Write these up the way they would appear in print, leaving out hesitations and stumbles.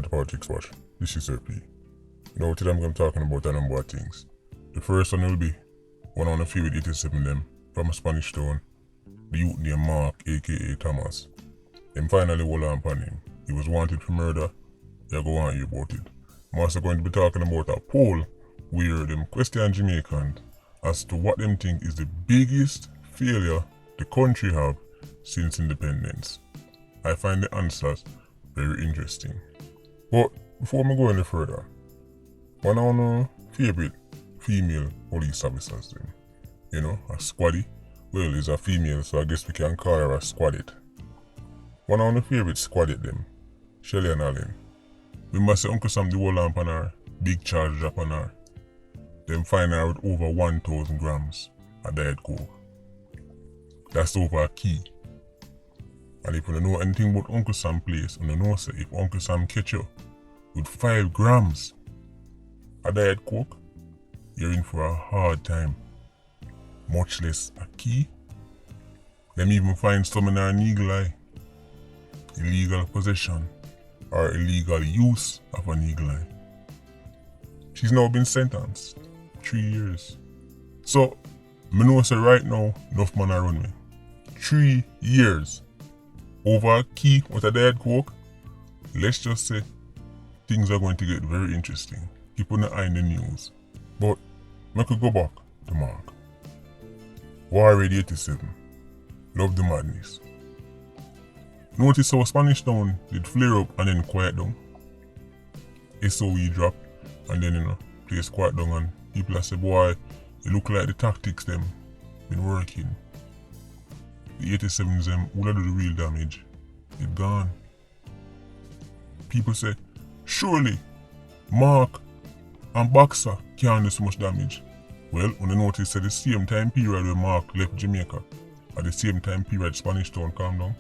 to Politricks Watch. This is Sir P. Now today I'm going to be talking about a number of things. The first one will be one on the field 87 them from a Spanish town, the youth named Mark aka Thomas. Them finally hold on upon him. He was wanted for murder. They go on here about it. I'm also going to be talking about a poll where them question Jamaicans as to what them think is the biggest failure the country have since independence. I find the answers very interesting. But before we go any further, one of our favorite female police officers then, a squaddy. Well, is a female, so I guess we can call her a squadette. One of our favorite squadette them, Shelly and Allen. We must say Uncle Sam the whole lamp on her, big charge drop on her. Them find her with over 1,000 grams of diet coke. That's over a key. And if you don't know anything about Uncle Sam place, you know say if Uncle Sam catch you with 5 grams of diet coke, you're in for a hard time. Much less a key. Them even find some in her eagle eye. Illegal possession or illegal use of an eagle eye. She's now been sentenced 3 years. So, I know say right now, enough man around me. 3 years over a key with a diet coke. Let's just say things are going to get very interesting. Keep an eye on the news. But I could go back to Mark. War Ready 87. Love the madness. Notice how Spanish Town did flare up and then quiet down. SOE drop and then place quiet down and people say, boy, it look like the tactics them been working. The 87s them will do the real damage. It gone. People say, surely Mark and Boxer can't do so much damage. Well, when you notice at the same time period when Mark left Jamaica, at the same time period Spanish Town calmed down.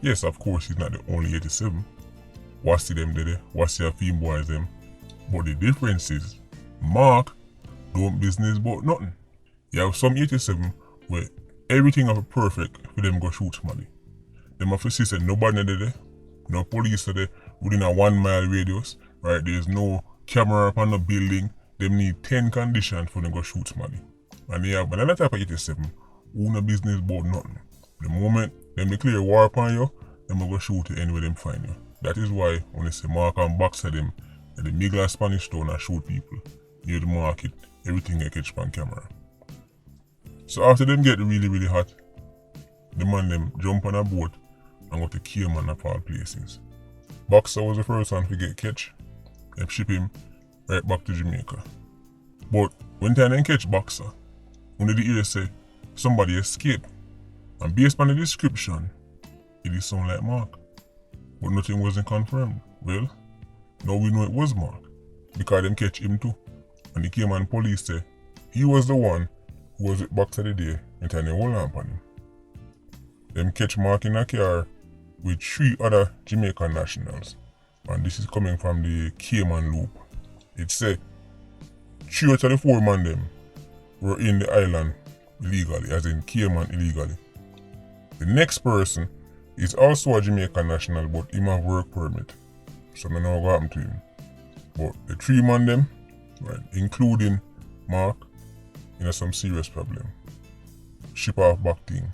Yes, of course he's not the only 87. Wassy them there, Wassy a theme boys them. But the difference is, Mark don't business about nothing. You have some 87 where everything have perfect for them go shoot somebody. Them have to see say nobody there, no police are there within a 1 mile radius, right? There's no camera upon the building. Them need 10 conditions for them go shoot somebody. And they have another type of 87 who no business about nothing. The moment them declare war upon you, them will go shoot you anywhere them find you. That is why when they say Mark and Boxer them, the middle of Spanish Town and shoot people near the market, everything they catch on camera. So after them get really hot, the man them jump on a boat and go to Cayman of all places. Boxer was the first one to get catch. They ship him right back to Jamaica. But when they catch Boxer, when they hear say somebody escaped, and based on the description, it did sound like Mark. But nothing wasn't confirmed. Well, now we know it was Mark, because them catch him too. And the Cayman police say he was the one who was with Boxer the day and they hold on upon him. Them catch Mark in a car with 3 other Jamaican nationals. And this is coming from the Cayman loop. It said 3 out of the 4 men them were in the island illegally, as in Cayman illegally. The next person is also a Jamaican national, but him have work permit. So I don't know what happened to him. But the 3 men them, right, including Mark, some serious problem. Ship off back thing.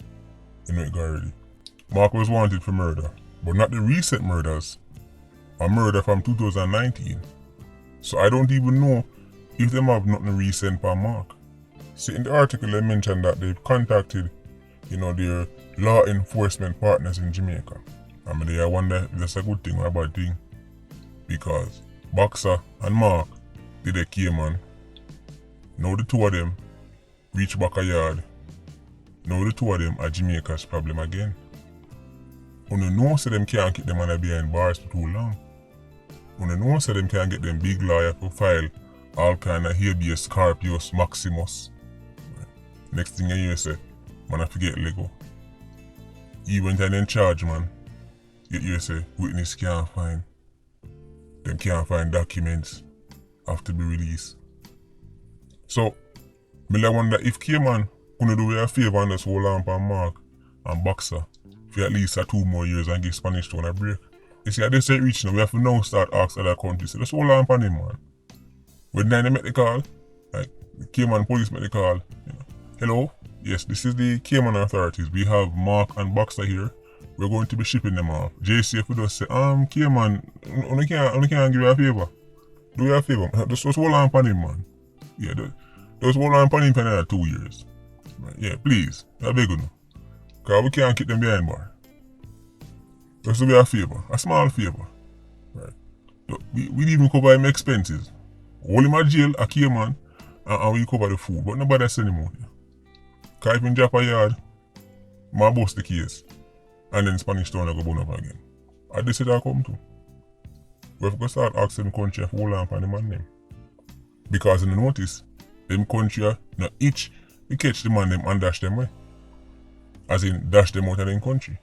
It got ready. Mark was wanted for murder, but not the recent murders. A murder from 2019. So I don't even know if them have nothing recent for Mark. See, in the article they mentioned that they've contacted, their law enforcement partners in Jamaica. I mean, I wonder if that's a good thing or a bad thing. Because Boxer and Mark did a Cayman. Now the 2 of them reach back a yard. Now the 2 of them are Jamaica's problem again. You know so them can't keep them on behind bars for too long. You know so them can't get them big lawyer to file all kind of habeas corpus maximus. Next thing you hear say, man I forget Lego. Even when they in charge, man, you say witness can't find. Them can't find documents have to be released. So, I wonder if Cayman could do a favor and just hold on for Mark and Boxer for at least 2 more years and give Spanish Town a break. You see, at this rate reach now, we have to now start asking other countries. So let's hold on upon him, man. When they make the call, like the Cayman police make the call, hello, yes, this is the Cayman authorities. We have Mark and Boxer here. We're going to be shipping them off. JCF would just say, Cayman, only can't give you a favor. Do you a favor? Just hold on upon him, man. Yeah, just hold on upon him for another 2 years. Right. Yeah, please. I beg you. Because we can't keep them behind bar. Just to be a favor. A small favor. Right. We even cover him expenses. Hold him at jail, a Cayman, and we cover the food. But nobody send him out here. Because if in drop a yard, man bust the case. And then Spanish Town go burn up again. And this is what I come to. We have to start asking the country if hold on for the man them. Because in the notice, them country not each we catch the man them and dash them away. As in dash them out of them country.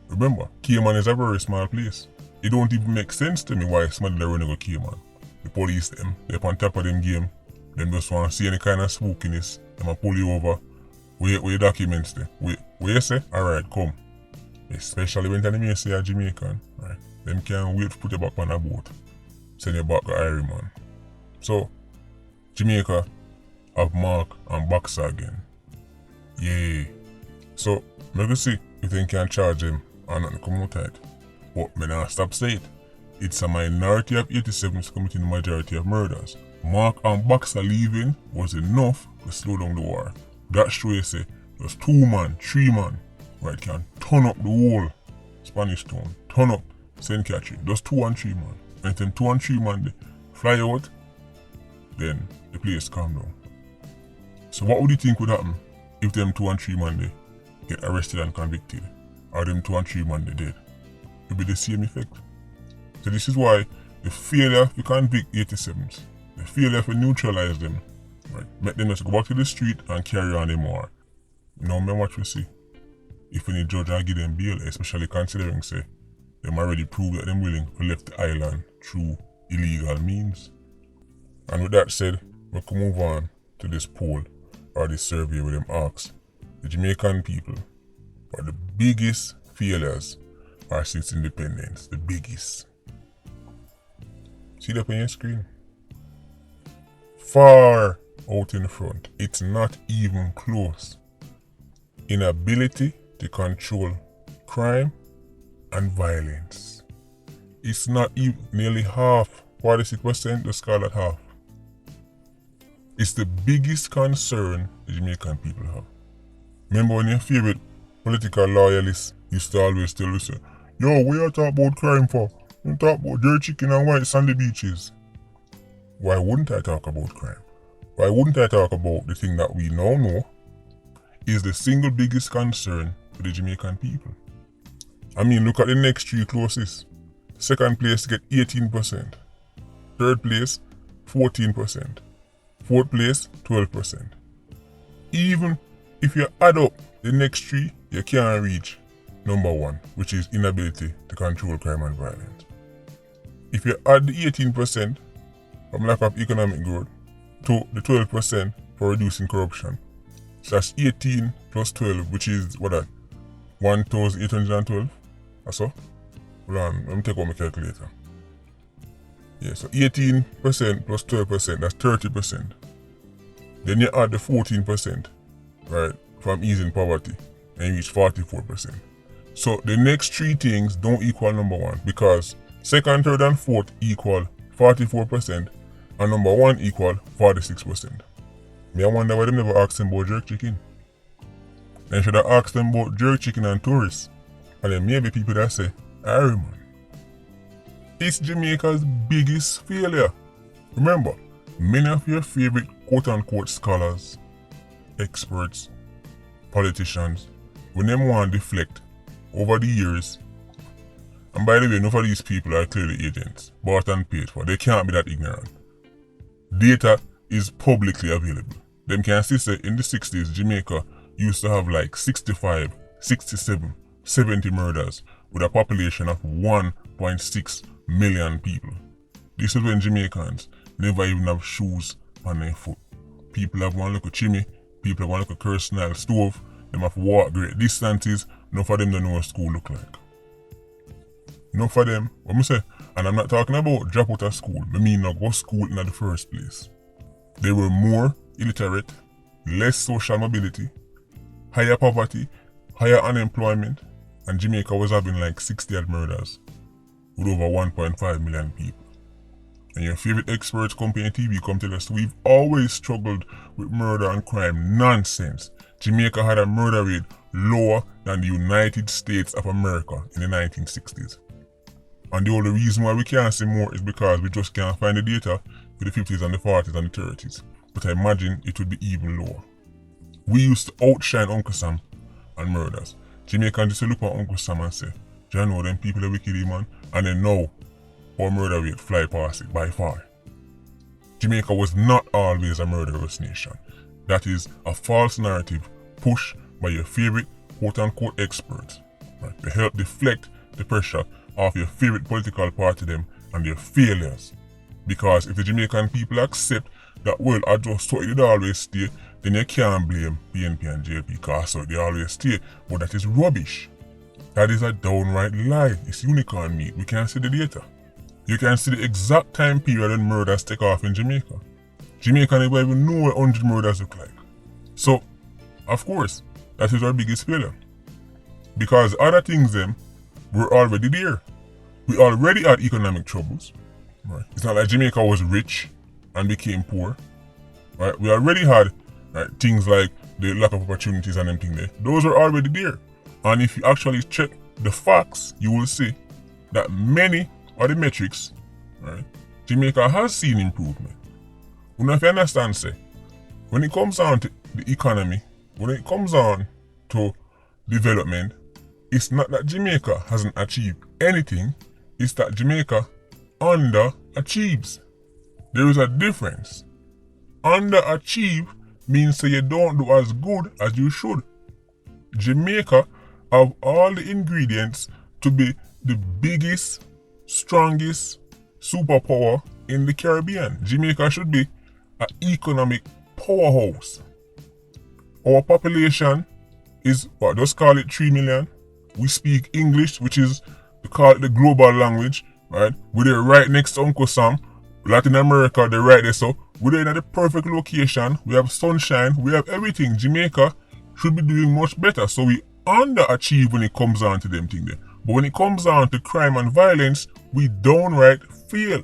Remember, Cayman is a very small place. It don't even make sense to me why somebody running go Cayman. The police them, they're on top of them game. Them just want to see any kind of spookiness. Them a pull you over. Where your documents there? Where you say? Alright, come. Especially when they say a Jamaican, right? Them can't wait to put you back on a boat. Send you back to Irie, man. So, Jamaica have Mark and Boxer again. Yeah. So, maybe see if they can charge them and not come out it. But me not stop saying it. It's a minority of 87s committing the majority of murders. Mark and Boxer leaving was enough to slow down the war. That show you say there's 2 man, 3 man, right, can turn up the whole Spanish Town, turn up St. Catherine. There's 2 and 3 man. And then 2 and 3 man they fly out, then the place calm down. So what would you think would happen if them 2 and 3 man they get arrested and convicted? Or them 2 and 3 man they dead? It will be the same effect. So this is why the failure to convict 87s, the failure to neutralize them, right, make them just go back to the street and carry on them war. Now me watch we see. If any judge I give them bail, especially considering say them already proved that them willing to left the island through illegal means. And with that said, we can move on to this poll or this survey where them ask the Jamaican people what the biggest failures are since independence. The biggest. See that on your screen? Far out in front. It's not even close. Inability to control crime and violence. It's not even nearly half. 46%, let's call it half. It's the biggest concern the Jamaican people have. Remember when your favorite political loyalists used to always tell us, yo, we are talking about crime for? We talk about dirty chicken and white sandy beaches. Why wouldn't I talk about crime? Why wouldn't I talk about the thing that we now know is the single biggest concern for the Jamaican people? I mean, look at the next 3 closest. Second place get 18%. Third place, 14%. Fourth place, 12%. Even if you add up the next 3, you can't reach number 1, which is inability to control crime and violence. If you add the 18% from lack of economic growth to the 12% for reducing corruption, so that's 18 plus 12, which is what that? 1,812? That's all? Hold on, let me take out my calculator. Yeah, so 18% plus 12%, that's 30%. Then you add the 14%, right, from easing poverty, and you reach 44%. So the next 3 things don't equal number 1 because second, third, and fourth equal 44%, and number 1 equal 46%. Me I wonder why they never asked them about jerk chicken. They should have asked them about jerk chicken and tourists. And then maybe people that say, Harry man, it's Jamaica's biggest failure. Remember, many of your favorite quote-unquote scholars, experts, politicians, when they want to deflect over the years, and by the way, none of these people are clearly agents, bought and paid for. They can't be that ignorant. Data is publicly available. Them can see say in the 60s, Jamaica used to have like 65, 67, 70 murders with a population of 1.6 million people. This is when Jamaicans never even have shoes on their foot. People have one little chimney, people have one little Kersenile stove, them have to walk great distances, none of them don't know what school look like. Enough of them, what me say, and I'm not talking about drop out of school, I mean not go school in the first place. They were more illiterate, less social mobility, higher poverty, higher unemployment, and Jamaica was having like 60 odd murders with over 1.5 million people. And your favorite experts, company and TV come tell us we've always struggled with murder and crime. Nonsense. Jamaica had a murder rate lower than the United States of America in the 1960s. And the only reason why we can't see more is because we just can't find the data for the 50s and the 40s and the 30s. But I imagine it would be even lower. We used to outshine Uncle Sam on murders. Jamaicans used to look at Uncle Sam and say, "Do you know them people are wicked, man?" And then now, our murder rate fly past it by far. Jamaica was not always a murderous nation. That is a false narrative pushed by your favorite quote-unquote experts, right, to help deflect the pressure off your favorite political party them and their failures. Because if the Jamaican people accept that, well, I just thought it always stay, then you can't blame PNP and JLP because so they always stay. But that is rubbish. That is a downright lie. It's unicorn meat. We can't see the data. You can see the exact time period when murders take off in Jamaica. Jamaica never even know what 100 murders look like. So, of course, that is our biggest failure. Because other things them were already there. We already had economic troubles. Right? It's not like Jamaica was rich and became poor. Right? We already had things like the lack of opportunities and them things there. Those are already there. And if you actually check the facts, you will see that many of the metrics, right, Jamaica has seen improvement. You know, if you understand, say, when it comes down to the economy, when it comes on to development, it's not that Jamaica hasn't achieved anything, it's that Jamaica underachieves. There is a difference. Underachieve means that you don't do as good as you should. Jamaica have all the ingredients to be the biggest, strongest superpower in the Caribbean. Jamaica should be an economic powerhouse. Our population is, just call it 3 million. We speak English, which is, we call it the global language, right? We're right next to Uncle Sam. Latin America, they're right there, so we're in the perfect location. We have sunshine, we have everything. Jamaica should be doing much better, so we underachieve when it comes on to them things there. But when it comes on to crime and violence, we downright fail.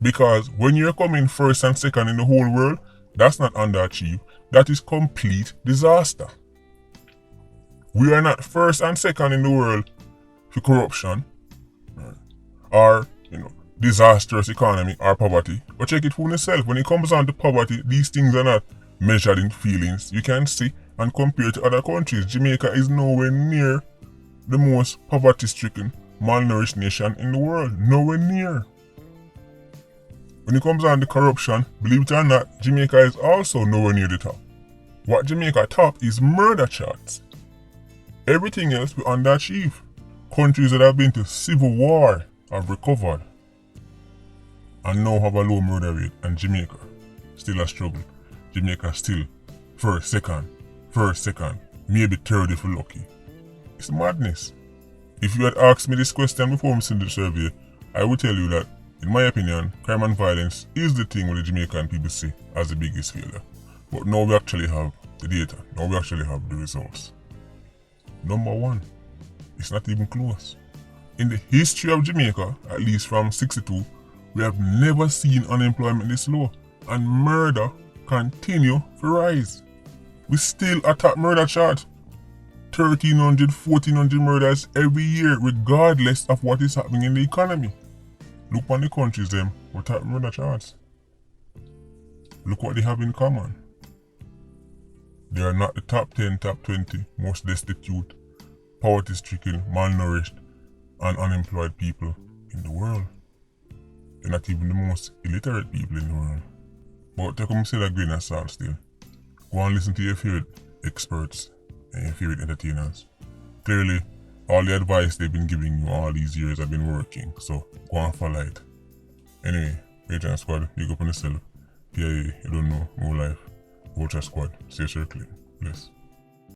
Because when you're coming first and second in the whole world, that's not underachieve. That is complete disaster. We are not first and second in the world for corruption, right, or disastrous economy or poverty. But check it for yourself. When it comes on to poverty, these things are not measured in feelings. You can see and compare to other countries. Jamaica is nowhere near the most poverty-stricken, malnourished nation in the world. Nowhere near. When it comes on to corruption, believe it or not, Jamaica is also nowhere near the top. What Jamaica top is murder charts. Everything else we underachieve. Countries that have been to civil war have recovered and now have a low murder rate, and Jamaica still a struggle. Jamaica still first, second, maybe third if you're lucky. It's madness. If you had asked me this question before I sent the survey, I would tell you that, in my opinion, crime and violence is the thing where the Jamaican people see as the biggest failure. But now we actually have the data. Now we actually have the results. Number one, it's not even close. In the history of Jamaica, at least from 62, we have never seen unemployment this low, and murder continue to rise. We still attack murder chart. 1,300, 1,400 murders every year, regardless of what is happening in the economy. Look on the countries them with top murder charts. Look what they have in common. They are not the top 10, top 20 most destitute, poverty-stricken, malnourished, and unemployed people in the world. They're not even the most illiterate people in the world. But take them say that grain of salt still. Go and listen to your favorite experts and your favorite entertainers. Clearly, all the advice they've been giving you all these years have been working, so go and follow it. Anyway, Agent Squad, big up on yourself. PIA, you don't know, more life. Vulture Squad, stay circling. Bless.